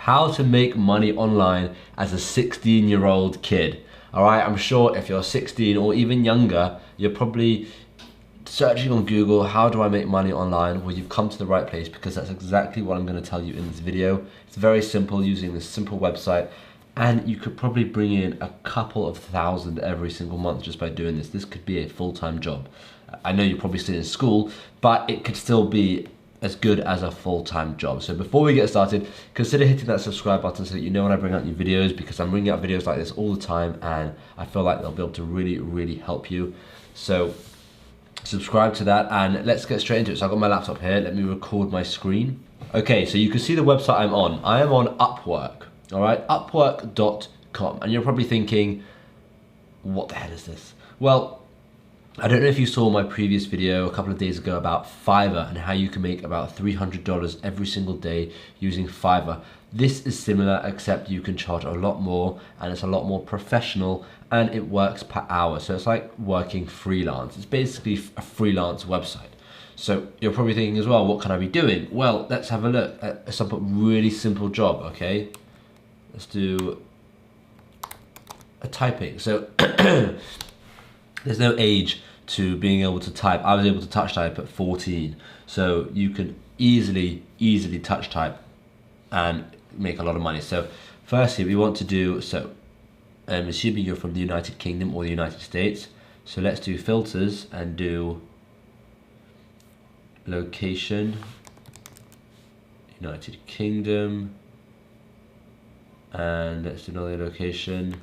how to make money online as a 16-year-old kid. All right, I'm sure if you're 16 or even younger, you're probably searching on Google, how do I make money online? Well, you've come to the right place, because that's exactly what I'm going to tell you in this video. It's very simple, using this simple website, and you could probably bring in a couple of thousand every single month just by doing this. This could be a full-time job. I know you're probably still in school, but it could still be as good as a full-time job. So before we get started, consider hitting that subscribe button so that you know when I bring out new videos, because I'm bringing out videos like this all the time and I feel like they'll be able to really help you. So subscribe to that, and let's get straight into it. So I've got my laptop here, let me record my screen. Okay, so you can see the website I'm on. I am on Upwork, all right, upwork.com. And you're probably thinking, what the hell is this? Well, I don't know if you saw my previous video a couple of days ago about Fiverr and how you can make about $300 every single day using Fiverr. This is similar, except you can charge a lot more and it's a lot more professional, and it works per hour. So it's like working freelance. It's basically a freelance website. So you're probably thinking as well, what can I be doing? Well, let's have a look at some really simple job, okay? Let's do a typing. So there's no age to being able to type. I was able to touch type at 14. So you can easily touch type and make a lot of money. So firstly, we want to do, so I'm assuming you're from the United Kingdom or the United States. So let's do filters and do location, United Kingdom, and let's do another location,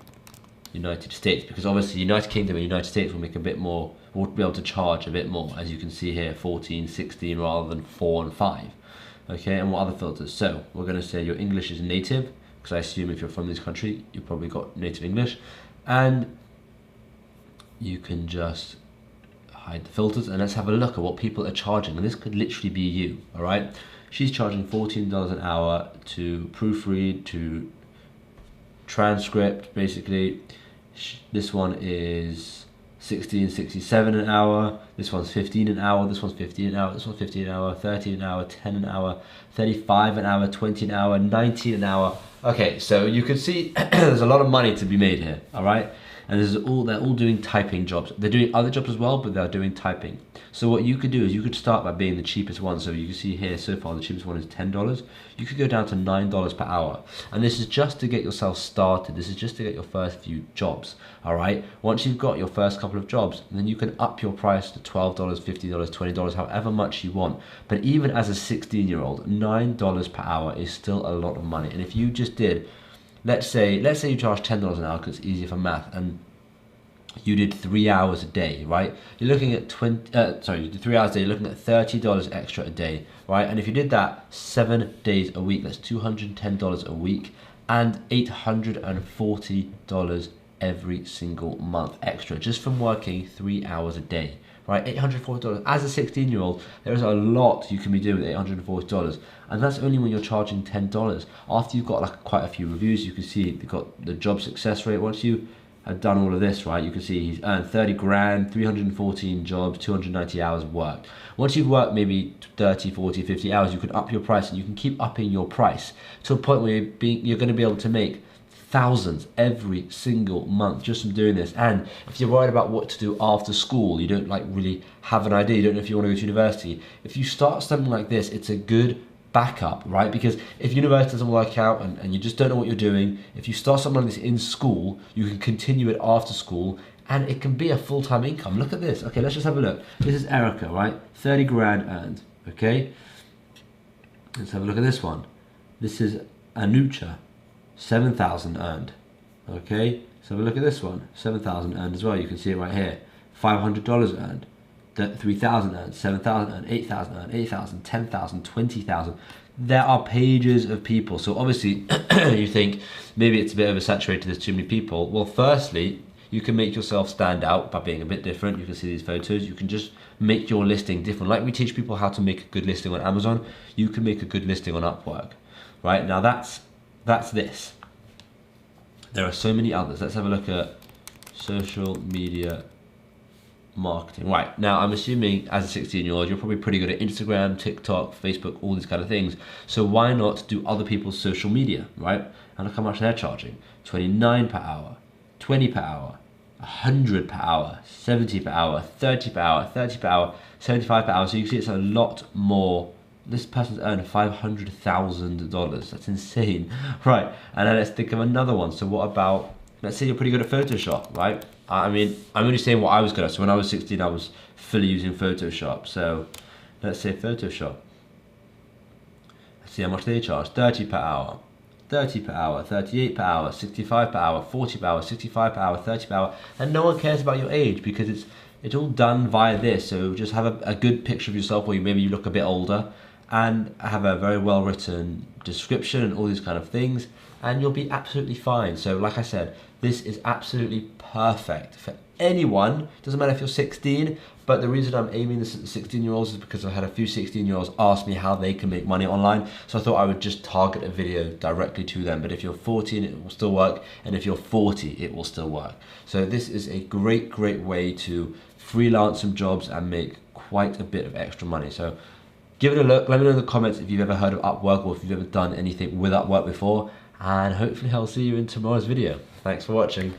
United States, because obviously United Kingdom and United States will make a bit more, we'll be able to charge a bit more, as you can see here, 14, 16 rather than 4 and 5. Okay, and what other filters? So we're going to say your English is native, because I assume if you're from this country, you've probably got native English, and you can just hide the filters, and let's have a look at what people are charging, and this could literally be you, all right? She's charging $14 an hour to proofread, to transcript, basically. This one is $16.67 an hour, this one's $15 an hour, this one's $15 an hour, this one's $15 an hour, $13 an hour, $10 an hour, $35 an hour, $20 an hour, $19 an hour. Okay, so you can see there's a lot of money to be made here, all right? And they're all doing typing jobs. They're doing other jobs as well, but they're doing typing. So what you could do is you could start by being the cheapest one. So you can see here so far the cheapest one is $10. You could go down to $9 per hour. And this is just to get yourself started. This is just to get your first few jobs, all right? Once you've got your first couple of jobs, then you can up your price to $12, $50, $20, however much you want. But even as a 16-year-old, $9 per hour is still a lot of money. And if you just did, let's say you charge $10 an hour because it's easier for math, and you did 3 hours a day, right? You're looking at you did 3 hours a day, you're looking at $30 extra a day, right? And if you did that 7 days a week, that's $210 a week and $840 every single month extra, just from working 3 hours a day, right? $840. As a 16-year-old, there is a lot you can be doing with $840, and that's only when you're charging $10. After you've got like quite a few reviews, you can see you've got the job success rate. Once you have done all of this, right, you can see he's earned 30 grand, 314 jobs, 290 hours worked. Once you've worked maybe 30, 40, 50 hours, you can up your price, and you can keep upping your price to a point where you're going to be able to make thousands every single month just from doing this. And if you're worried about what to do after school, you don't like really have an idea, you don't know if you want to go to university, if you start something like this, it's a good backup, right? Because if university doesn't work out and you just don't know what you're doing, if you start something like this in school, you can continue it after school, and it can be a full-time income. Look at this. Okay, let's just have a look. This is Erica, right? 30 grand earned, okay? Let's have a look at this one. This is Anucha, 7,000 earned, okay? Let's have a look at this one, 7,000 earned as well. You can see it right here. $500 earned. 3,000 earned, 7,000 earned, 8,000 earned, 8,000, 10,000, 20,000. There are pages of people. So obviously you think maybe it's a bit oversaturated, there's too many people. Well, firstly, you can make yourself stand out by being a bit different. You can see these photos. You can just make your listing different. Like we teach people how to make a good listing on Amazon, you can make a good listing on Upwork, right? Now that's this. There are so many others. Let's have a look at social media marketing. Right, now I'm assuming as a 16-year-old, you're probably pretty good at Instagram, TikTok, Facebook, all these kind of things. So why not do other people's social media, right? And look how much they're charging. 29 per hour, 20 per hour, 100 per hour, 70 per hour, 30 per hour, 30 per hour, 75 per hour. So you can see it's a lot more. This person's earned $500,000. That's insane. Right, and then let's think of another one. So what about, let's say you're pretty good at Photoshop, right? I mean, I'm only saying what I was good at. So when I was 16, I was fully using Photoshop. So let's say Photoshop. Let's see how much they charge. 30 per hour, 30 per hour, 38 per hour, 65 per hour, 40 per hour, 65 per hour, 30 per hour. And no one cares about your age because it's all done via this. So just have a good picture of yourself where maybe you look a bit older, and have a very well written description and all these kind of things, and you'll be absolutely fine. So like I said, this is absolutely perfect for anyone. Doesn't matter if you're 16, but the reason I'm aiming this at 16-year-olds is because I've had a few 16-year-olds ask me how they can make money online. So I thought I would just target a video directly to them. But if you're 14, it will still work. And if you're 40, it will still work. So this is a great way to freelance some jobs and make quite a bit of extra money. So give it a look. Let me know in the comments if you've ever heard of Upwork or if you've ever done anything with Upwork before. And hopefully I'll see you in tomorrow's video. Thanks for watching.